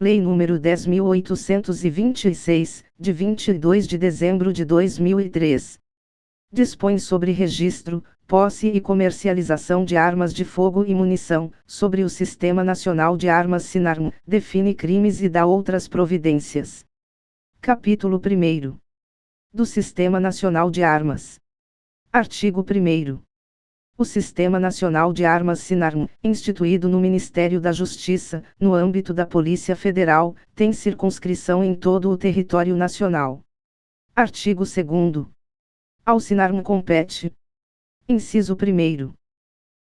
Lei nº 10.826, de 22 de dezembro de 2003. Dispõe sobre registro, posse e comercialização de armas de fogo e munição, sobre o Sistema Nacional de Armas SINARM, define crimes e dá outras providências. Capítulo 1º. Do Sistema Nacional de Armas. Artigo 1º. O Sistema Nacional de Armas SINARM, instituído no Ministério da Justiça, no âmbito da Polícia Federal, tem circunscrição em todo o território nacional. Artigo 2º. Ao SINARM compete: inciso 1º.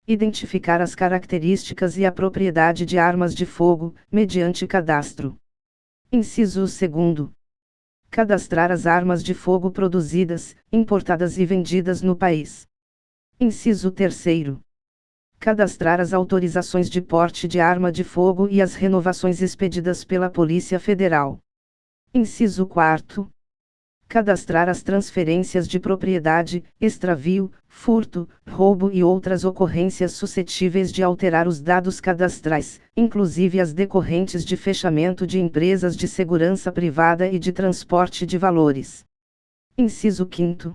Identificar as características e a propriedade de armas de fogo, mediante cadastro. Inciso 2º. Cadastrar as armas de fogo produzidas, importadas e vendidas no país. Inciso 3º. Cadastrar as autorizações de porte de arma de fogo e as renovações expedidas pela Polícia Federal. Inciso 4º. Cadastrar as transferências de propriedade, extravio, furto, roubo e outras ocorrências suscetíveis de alterar os dados cadastrais, inclusive as decorrentes de fechamento de empresas de segurança privada e de transporte de valores. Inciso 5º.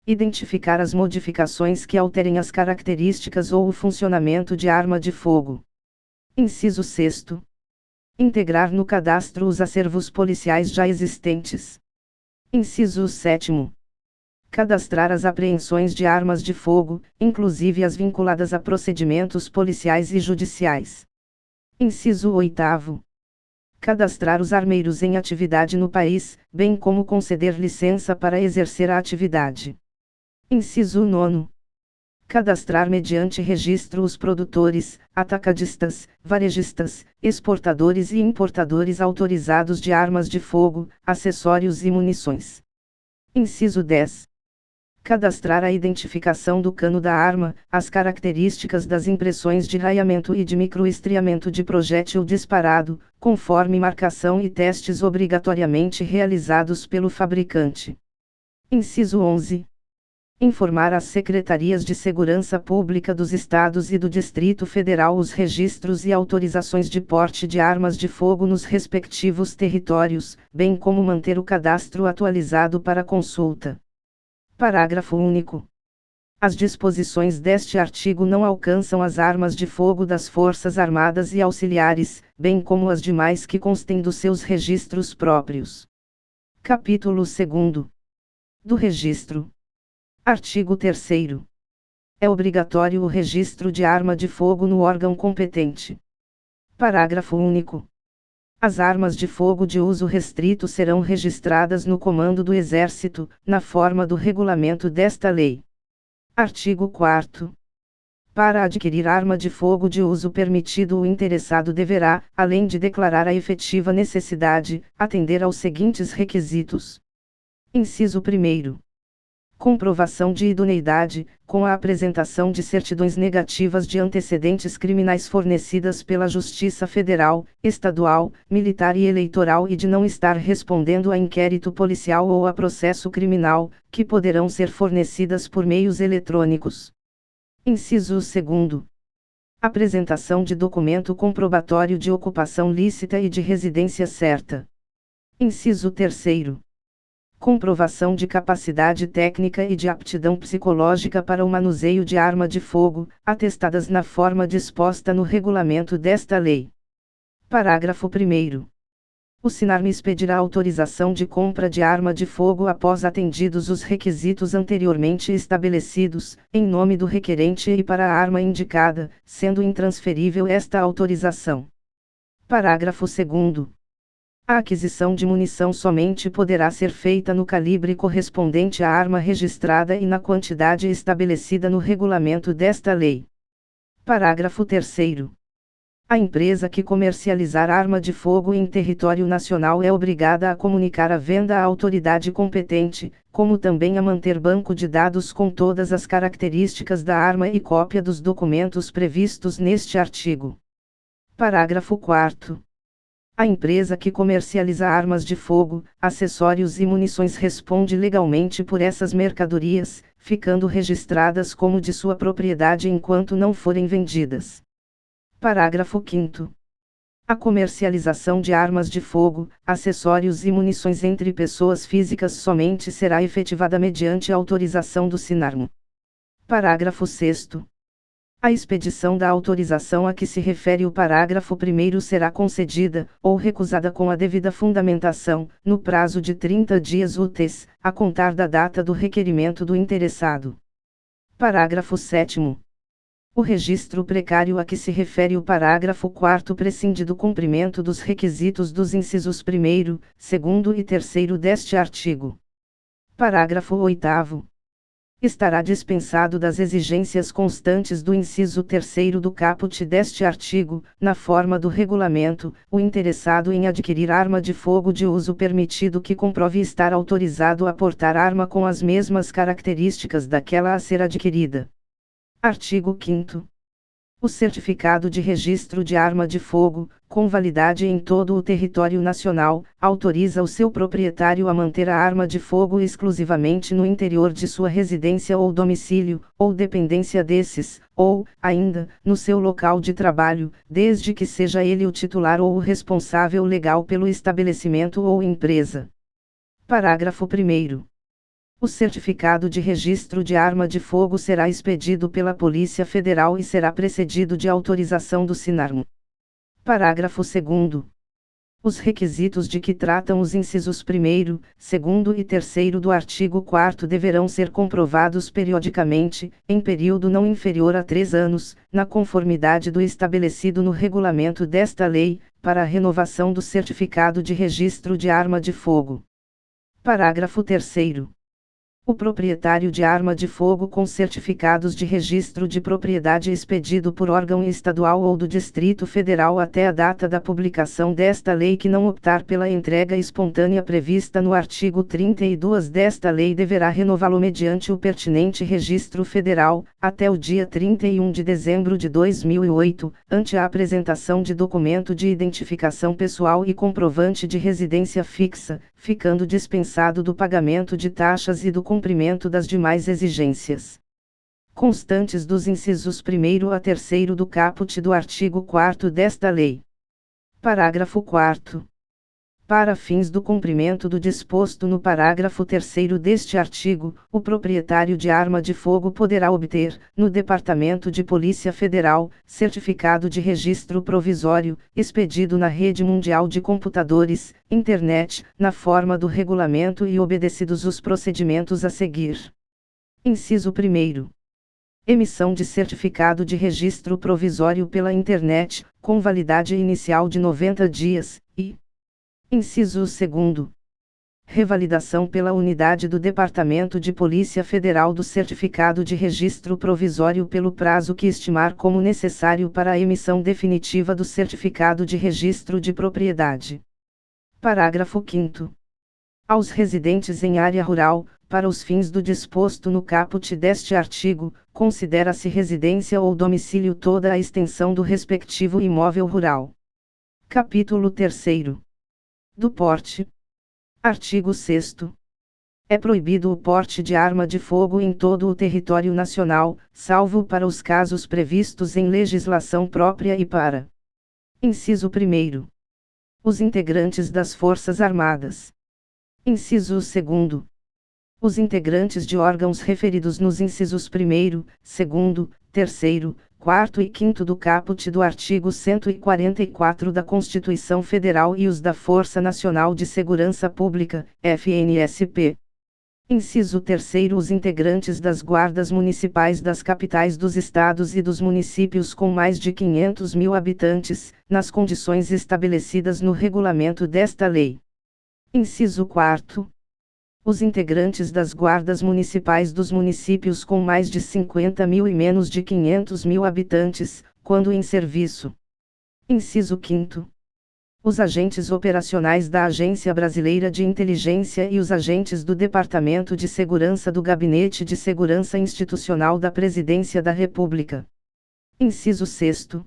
Identificar as modificações que alterem as características ou o funcionamento de arma de fogo. Inciso 6º. Integrar no cadastro os acervos policiais já existentes. Inciso 7º. Cadastrar as apreensões de armas de fogo, inclusive as vinculadas a procedimentos policiais e judiciais. Inciso 8º. Cadastrar os armeiros em atividade no país, bem como conceder licença para exercer a atividade. Inciso 9º. Cadastrar mediante registro os produtores, atacadistas, varejistas, exportadores e importadores autorizados de armas de fogo, acessórios e munições. Inciso 10. Cadastrar a identificação do cano da arma, as características das impressões de raiamento e de microestriamento de projétil disparado, conforme marcação e testes obrigatoriamente realizados pelo fabricante. Inciso 11. Informar às Secretarias de Segurança Pública dos Estados e do Distrito Federal os registros e autorizações de porte de armas de fogo nos respectivos territórios, bem como manter o cadastro atualizado para consulta. Parágrafo único. As disposições deste artigo não alcançam as armas de fogo das Forças Armadas e Auxiliares, bem como as demais que constem dos seus registros próprios. Capítulo 2º. Do registro. Artigo 3º. É obrigatório o registro de arma de fogo no órgão competente. Parágrafo único. As armas de fogo de uso restrito serão registradas no Comando do Exército, na forma do regulamento desta lei. Artigo 4º. Para adquirir arma de fogo de uso permitido, o interessado deverá, além de declarar a efetiva necessidade, atender aos seguintes requisitos. Inciso 1º. Comprovação de idoneidade, com a apresentação de certidões negativas de antecedentes criminais fornecidas pela Justiça Federal, Estadual, Militar e Eleitoral e de não estar respondendo a inquérito policial ou a processo criminal, que poderão ser fornecidas por meios eletrônicos. Inciso 2º. Apresentação de documento comprobatório de ocupação lícita e de residência certa. Inciso 3º. Comprovação de capacidade técnica e de aptidão psicológica para o manuseio de arma de fogo, atestadas na forma disposta no regulamento desta lei. Parágrafo 1º. O SINARM expedirá autorização de compra de arma de fogo após atendidos os requisitos anteriormente estabelecidos, em nome do requerente e para a arma indicada, sendo intransferível esta autorização. Parágrafo 2º. A aquisição de munição somente poderá ser feita no calibre correspondente à arma registrada e na quantidade estabelecida no regulamento desta lei. Parágrafo 3º. A empresa que comercializar arma de fogo em território nacional é obrigada a comunicar a venda à autoridade competente, como também a manter banco de dados com todas as características da arma e cópia dos documentos previstos neste artigo. Parágrafo 4º. A empresa que comercializa armas de fogo, acessórios e munições responde legalmente por essas mercadorias, ficando registradas como de sua propriedade enquanto não forem vendidas. Parágrafo 5º. A comercialização de armas de fogo, acessórios e munições entre pessoas físicas somente será efetivada mediante autorização do SINARM. Parágrafo 6º. A expedição da autorização a que se refere o parágrafo 1º será concedida, ou recusada com a devida fundamentação, no prazo de 30 dias úteis, a contar da data do requerimento do interessado. Parágrafo 7º. O registro precário a que se refere o parágrafo 4º prescinde do cumprimento dos requisitos dos incisos 1º, 2º e 3º deste artigo. Parágrafo 8º. Estará dispensado das exigências constantes do inciso 3º do caput deste artigo, na forma do regulamento, o interessado em adquirir arma de fogo de uso permitido que comprove estar autorizado a portar arma com as mesmas características daquela a ser adquirida. Artigo 5º. O certificado de registro de arma de fogo, com validade em todo o território nacional, autoriza o seu proprietário a manter a arma de fogo exclusivamente no interior de sua residência ou domicílio, ou dependência desses, ou, ainda, no seu local de trabalho, desde que seja ele o titular ou o responsável legal pelo estabelecimento ou empresa. Parágrafo 1º. O certificado de registro de arma de fogo será expedido pela Polícia Federal e será precedido de autorização do SINARM. Parágrafo 2º. Os requisitos de que tratam os incisos 1º, 2º e 3º do artigo 4º deverão ser comprovados periodicamente, em período não inferior a 3 anos, na conformidade do estabelecido no regulamento desta lei, para a renovação do certificado de registro de arma de fogo. Parágrafo 3º. O proprietário de arma de fogo com certificados de registro de propriedade expedido por órgão estadual ou do Distrito Federal até a data da publicação desta lei que não optar pela entrega espontânea prevista no artigo 32 desta lei deverá renová-lo mediante o pertinente registro federal, até o dia 31 de dezembro de 2008, ante a apresentação de documento de identificação pessoal e comprovante de residência fixa, ficando dispensado do pagamento de taxas e do cumprimento das demais exigências constantes dos incisos 1º a 3º do caput do artigo 4º desta lei. Parágrafo 4º. Para fins do cumprimento do disposto no parágrafo 3º deste artigo, o proprietário de arma de fogo poderá obter, no Departamento de Polícia Federal, certificado de registro provisório, expedido na Rede Mundial de Computadores, Internet, na forma do regulamento e obedecidos os procedimentos a seguir. Inciso 1º. Emissão de certificado de registro provisório pela internet, com validade inicial de 90 dias, e inciso 2º. Revalidação pela unidade do Departamento de Polícia Federal do certificado de registro provisório pelo prazo que estimar como necessário para a emissão definitiva do certificado de registro de propriedade. Parágrafo 5º. Aos residentes em área rural, para os fins do disposto no caput deste artigo, considera-se residência ou domicílio toda a extensão do respectivo imóvel rural. Capítulo 3º. Do porte. Artigo 6º. É proibido o porte de arma de fogo em todo o território nacional, salvo para os casos previstos em legislação própria e para: inciso 1º. Os integrantes das Forças Armadas. Inciso 2º. Os integrantes de órgãos referidos nos incisos 1º, 2º, 3º, 4º e 5º do caput do artigo 144 da Constituição Federal e os da Força Nacional de Segurança Pública, FNSP. Inciso 3º. Os integrantes das guardas municipais das capitais dos estados e dos municípios com mais de 500 mil habitantes, nas condições estabelecidas no regulamento desta lei. Inciso 4º. Os integrantes das guardas municipais dos municípios com mais de 50 mil e menos de 500 mil habitantes, quando em serviço. Inciso 5º. Os agentes operacionais da Agência Brasileira de Inteligência e os agentes do Departamento de Segurança do Gabinete de Segurança Institucional da Presidência da República. Inciso 6º.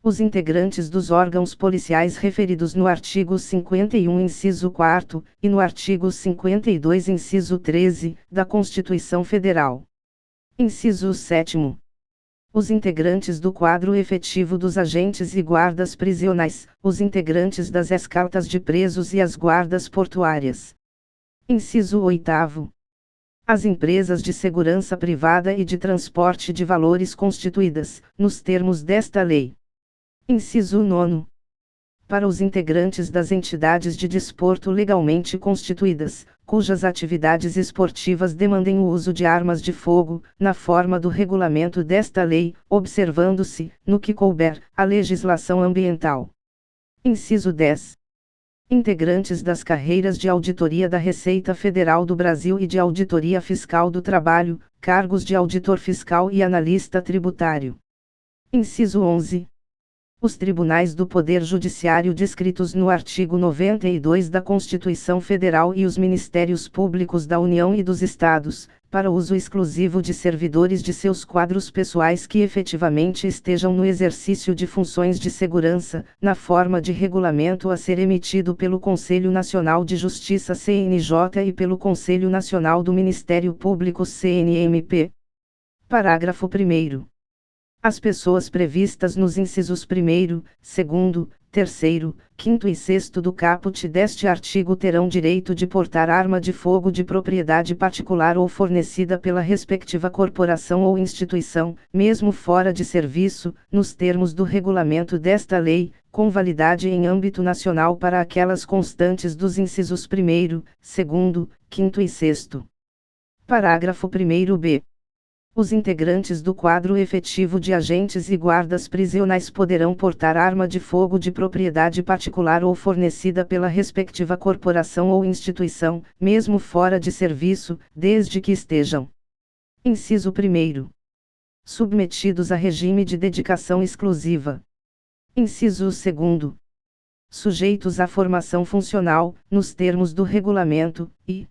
Os integrantes dos órgãos policiais referidos no artigo 51, inciso 4º, e no artigo 52, inciso 13, da Constituição Federal. Inciso 7º. os integrantes do quadro efetivo dos agentes e guardas prisionais, os integrantes das escoltas de presos e as guardas portuárias. Inciso 8º. As empresas de segurança privada e de transporte de valores constituídas, nos termos desta lei. Inciso 9º. Para os integrantes das entidades de desporto legalmente constituídas, cujas atividades esportivas demandem o uso de armas de fogo, na forma do regulamento desta lei, observando-se, no que couber, a legislação ambiental. Inciso 10. Integrantes das carreiras de Auditoria da Receita Federal do Brasil e de Auditoria Fiscal do Trabalho, cargos de auditor fiscal e analista tributário. Inciso 11. Os tribunais do Poder Judiciário descritos no artigo 92 da Constituição Federal e os Ministérios Públicos da União e dos Estados, para uso exclusivo de servidores de seus quadros pessoais que efetivamente estejam no exercício de funções de segurança, na forma de regulamento a ser emitido pelo Conselho Nacional de Justiça CNJ e pelo Conselho Nacional do Ministério Público CNMP. Parágrafo 1º. As pessoas previstas nos incisos 1º, 2º, 3º, 5º e 6º do caput deste artigo terão direito de portar arma de fogo de propriedade particular ou fornecida pela respectiva corporação ou instituição, mesmo fora de serviço, nos termos do regulamento desta lei, com validade em âmbito nacional para aquelas constantes dos incisos 1º, 2º, 5º e 6º. Parágrafo 1º-b. Os integrantes do quadro efetivo de agentes e guardas prisionais poderão portar arma de fogo de propriedade particular ou fornecida pela respectiva corporação ou instituição, mesmo fora de serviço, desde que estejam. Inciso 1º. Submetidos a regime de dedicação exclusiva. Inciso 2º. Sujeitos à formação funcional, nos termos do regulamento, e.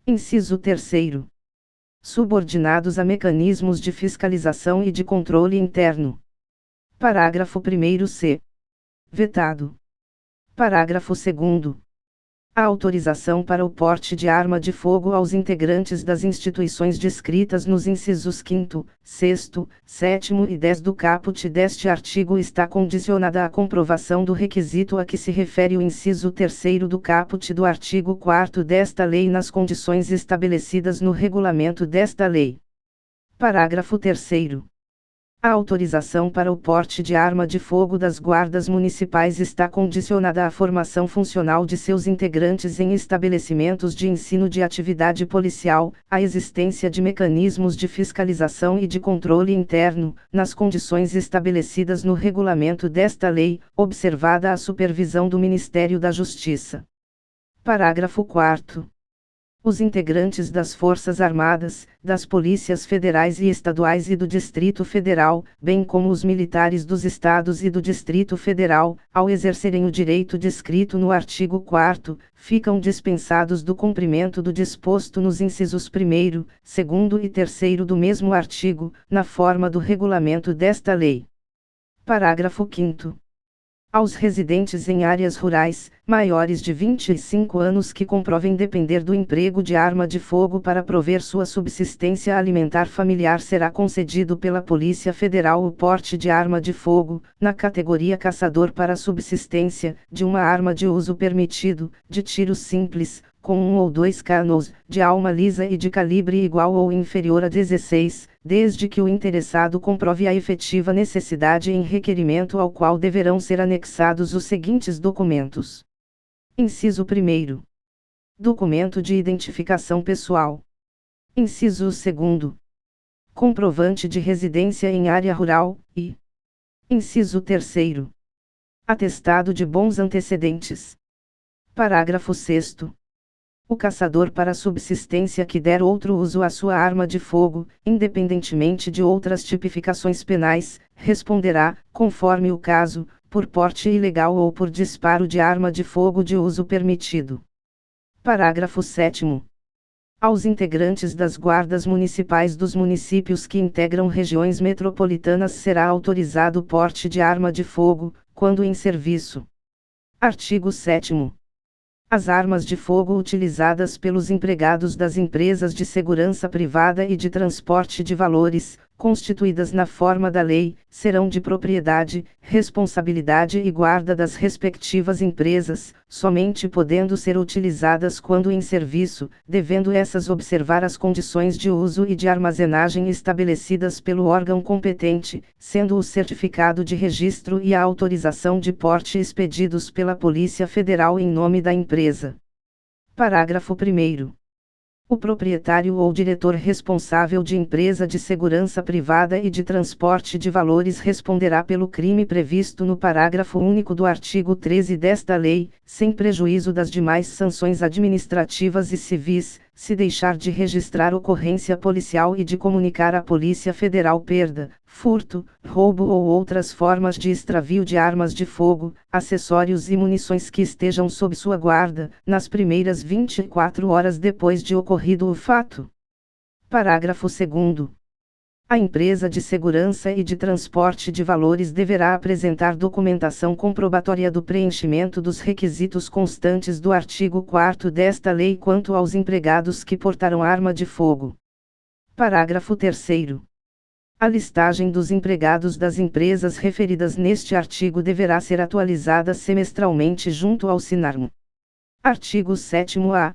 Inciso 3º. Subordinados a mecanismos de fiscalização e de controle interno. Parágrafo 1º-c. Vetado. Parágrafo 2º. A autorização para o porte de arma de fogo aos integrantes das instituições descritas nos incisos 5º, 6º, 7º e 10 do caput deste artigo está condicionada à comprovação do requisito a que se refere o inciso 3º do caput do artigo 4º desta lei nas condições estabelecidas no regulamento desta lei. Parágrafo 3º. A autorização para o porte de arma de fogo das guardas municipais está condicionada à formação funcional de seus integrantes em estabelecimentos de ensino de atividade policial, à existência de mecanismos de fiscalização e de controle interno, nas condições estabelecidas no regulamento desta lei, observada a supervisão do Ministério da Justiça. Parágrafo 4º. Os integrantes das Forças Armadas, das Polícias Federais e Estaduais e do Distrito Federal, bem como os militares dos Estados e do Distrito Federal, ao exercerem o direito descrito no artigo 4º, ficam dispensados do cumprimento do disposto nos incisos 1º, 2º e 3º do mesmo artigo, na forma do regulamento desta lei. Parágrafo 5º. Aos residentes em áreas rurais, maiores de 25 anos que comprovem depender do emprego de arma de fogo para prover sua subsistência alimentar familiar será concedido pela Polícia Federal o porte de arma de fogo, na categoria caçador para subsistência, de uma arma de uso permitido, de tiro simples, com 1 ou 2 canos, de alma lisa e de calibre igual ou inferior a 16, desde que o interessado comprove a efetiva necessidade em requerimento ao qual deverão ser anexados os seguintes documentos. Inciso 1º. Documento de identificação pessoal. Inciso 2º. Comprovante de residência em área rural, e. Inciso 3º. Atestado de bons antecedentes. Parágrafo 6º. O caçador para subsistência que der outro uso à sua arma de fogo, independentemente de outras tipificações penais, responderá, conforme o caso, por porte ilegal ou por disparo de arma de fogo de uso permitido. Parágrafo 7º. Aos integrantes das guardas municipais dos municípios que integram regiões metropolitanas será autorizado o porte de arma de fogo, quando em serviço. Artigo 7º. As armas de fogo utilizadas pelos empregados das empresas de segurança privada e de transporte de valores, constituídas na forma da lei, serão de propriedade, responsabilidade e guarda das respectivas empresas, somente podendo ser utilizadas quando em serviço, devendo essas observar as condições de uso e de armazenagem estabelecidas pelo órgão competente, sendo o certificado de registro e a autorização de porte expedidos pela Polícia Federal em nome da empresa. Parágrafo 1º. O proprietário ou diretor responsável de empresa de segurança privada e de transporte de valores responderá pelo crime previsto no parágrafo único do artigo 13 desta lei, sem prejuízo das demais sanções administrativas e civis, se deixar de registrar ocorrência policial e de comunicar à Polícia Federal perda, furto, roubo ou outras formas de extravio de armas de fogo, acessórios e munições que estejam sob sua guarda, nas primeiras 24 horas depois de ocorrido o fato. Parágrafo 2º. A empresa de segurança e de transporte de valores deverá apresentar documentação comprobatória do preenchimento dos requisitos constantes do artigo 4º desta lei quanto aos empregados que portarão arma de fogo. Parágrafo 3º. A listagem dos empregados das empresas referidas neste artigo deverá ser atualizada semestralmente junto ao SINARM. Artigo 7º-A.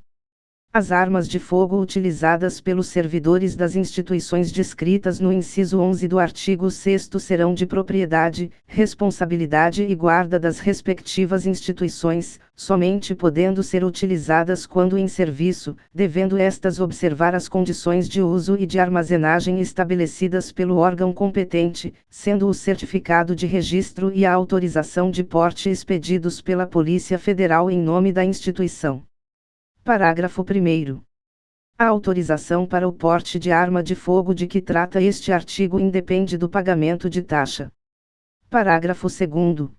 As armas de fogo utilizadas pelos servidores das instituições descritas no inciso 11 do artigo 6º serão de propriedade, responsabilidade e guarda das respectivas instituições, somente podendo ser utilizadas quando em serviço, devendo estas observar as condições de uso e de armazenagem estabelecidas pelo órgão competente, sendo o certificado de registro e a autorização de porte expedidos pela Polícia Federal em nome da instituição. Parágrafo 1º. A autorização para o porte de arma de fogo de que trata este artigo independe do pagamento de taxa. Parágrafo 2º.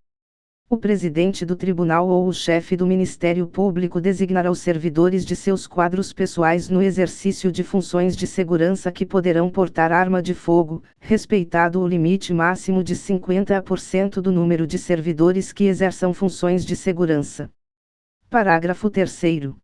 O presidente do tribunal ou o chefe do Ministério Público designará os servidores de seus quadros pessoais no exercício de funções de segurança que poderão portar arma de fogo, respeitado o limite máximo de 50% do número de servidores que exerçam funções de segurança. Parágrafo 3º.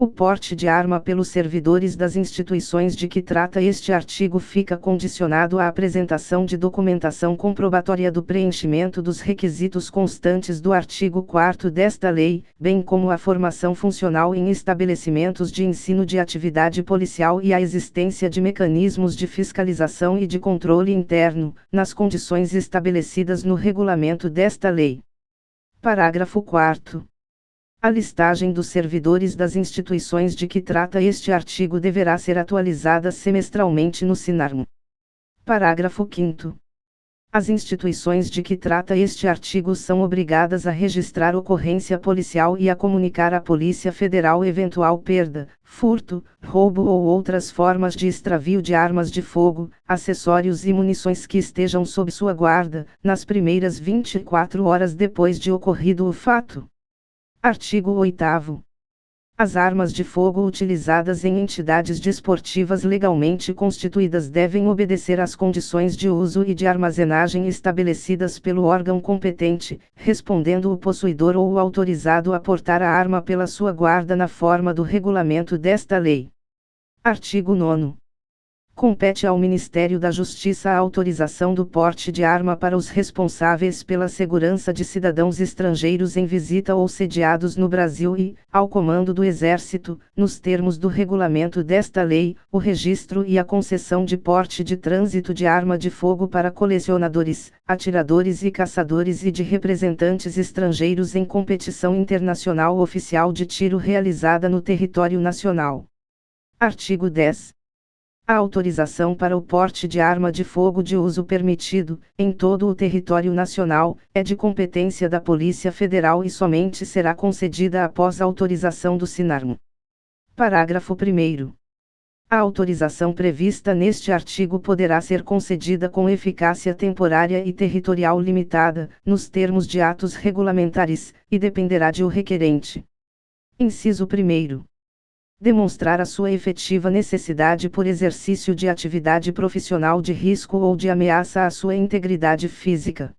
O porte de arma pelos servidores das instituições de que trata este artigo fica condicionado à apresentação de documentação comprobatória do preenchimento dos requisitos constantes do artigo 4º desta lei, bem como à formação funcional em estabelecimentos de ensino de atividade policial e à existência de mecanismos de fiscalização e de controle interno, nas condições estabelecidas no regulamento desta lei. Parágrafo 4º. A listagem dos servidores das instituições de que trata este artigo deverá ser atualizada semestralmente no SINARM. Parágrafo 5º. As instituições de que trata este artigo são obrigadas a registrar ocorrência policial e a comunicar à Polícia Federal eventual perda, furto, roubo ou outras formas de extravio de armas de fogo, acessórios e munições que estejam sob sua guarda, nas primeiras 24 horas depois de ocorrido o fato. Artigo 8º. As armas de fogo utilizadas em entidades desportivas legalmente constituídas devem obedecer às condições de uso e de armazenagem estabelecidas pelo órgão competente, respondendo o possuidor ou o autorizado a portar a arma pela sua guarda na forma do regulamento desta lei. Artigo 9º. Compete ao Ministério da Justiça a autorização do porte de arma para os responsáveis pela segurança de cidadãos estrangeiros em visita ou sediados no Brasil e, ao Comando do Exército, nos termos do regulamento desta lei, o registro e a concessão de porte de trânsito de arma de fogo para colecionadores, atiradores e caçadores e de representantes estrangeiros em competição internacional oficial de tiro realizada no território nacional. Artigo 10. A autorização para o porte de arma de fogo de uso permitido, em todo o território nacional, é de competência da Polícia Federal e somente será concedida após autorização do SINARM. Parágrafo 1º. A autorização prevista neste artigo poderá ser concedida com eficácia temporária e territorial limitada, nos termos de atos regulamentares, e dependerá de o requerente. Inciso 1º. Demonstrar a sua efetiva necessidade por exercício de atividade profissional de risco ou de ameaça à sua integridade física.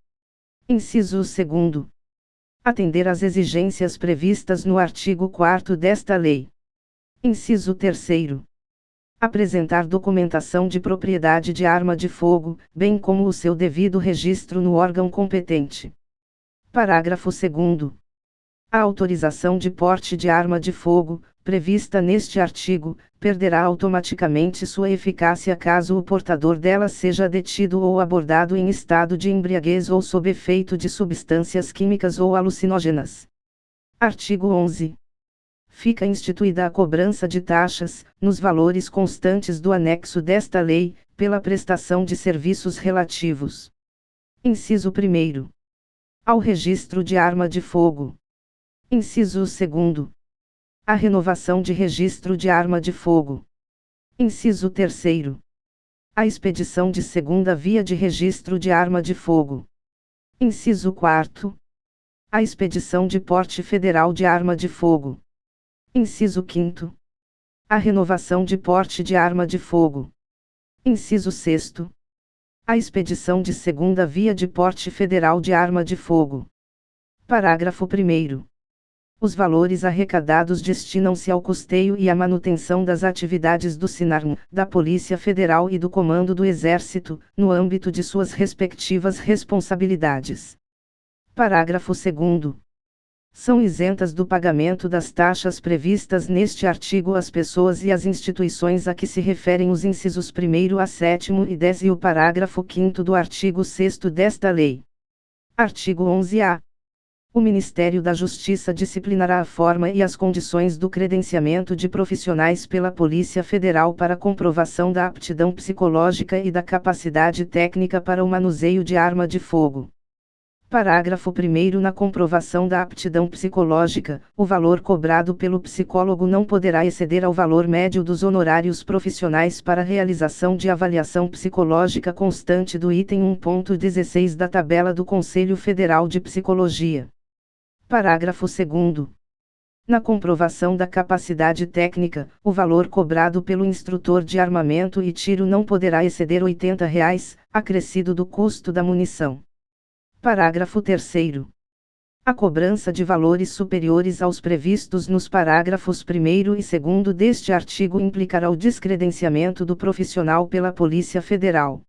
Inciso 2º. Atender às exigências previstas no artigo 4º desta lei. Inciso 3º. Apresentar documentação de propriedade de arma de fogo, bem como o seu devido registro no órgão competente. Parágrafo 2º. A autorização de porte de arma de fogo, prevista neste artigo, perderá automaticamente sua eficácia caso o portador dela seja detido ou abordado em estado de embriaguez ou sob efeito de substâncias químicas ou alucinógenas. Artigo 11. Fica instituída a cobrança de taxas, nos valores constantes do anexo desta lei, pela prestação de serviços relativos. Inciso 1º. Ao registro de arma de fogo. Inciso 2º. A renovação de registro de arma de fogo. Inciso 3º. A expedição de segunda via de registro de arma de fogo. Inciso 4º. A expedição de porte federal de arma de fogo. Inciso 5º. A renovação de porte de arma de fogo. Inciso 6º. A expedição de segunda via de porte federal de arma de fogo. Parágrafo 1º. Os valores arrecadados destinam-se ao custeio e à manutenção das atividades do SINARM, da Polícia Federal e do Comando do Exército, no âmbito de suas respectivas responsabilidades. Parágrafo 2º. São isentas do pagamento das taxas previstas neste artigo as pessoas e as instituições a que se referem os incisos 1º a 7º e 10 e o parágrafo 5º do artigo 6º desta lei. Artigo 11-A. O Ministério da Justiça disciplinará a forma e as condições do credenciamento de profissionais pela Polícia Federal para comprovação da aptidão psicológica e da capacidade técnica para o manuseio de arma de fogo. Parágrafo 1º. Na comprovação da aptidão psicológica, o valor cobrado pelo psicólogo não poderá exceder ao valor médio dos honorários profissionais para realização de avaliação psicológica constante do item 1.16 da tabela do Conselho Federal de Psicologia. Parágrafo 2º. Na comprovação da capacidade técnica, o valor cobrado pelo instrutor de armamento e tiro não poderá exceder R$ 80, acrescido do custo da munição. Parágrafo 3º. A cobrança de valores superiores aos previstos nos parágrafos 1º e 2º deste artigo implicará o descredenciamento do profissional pela Polícia Federal.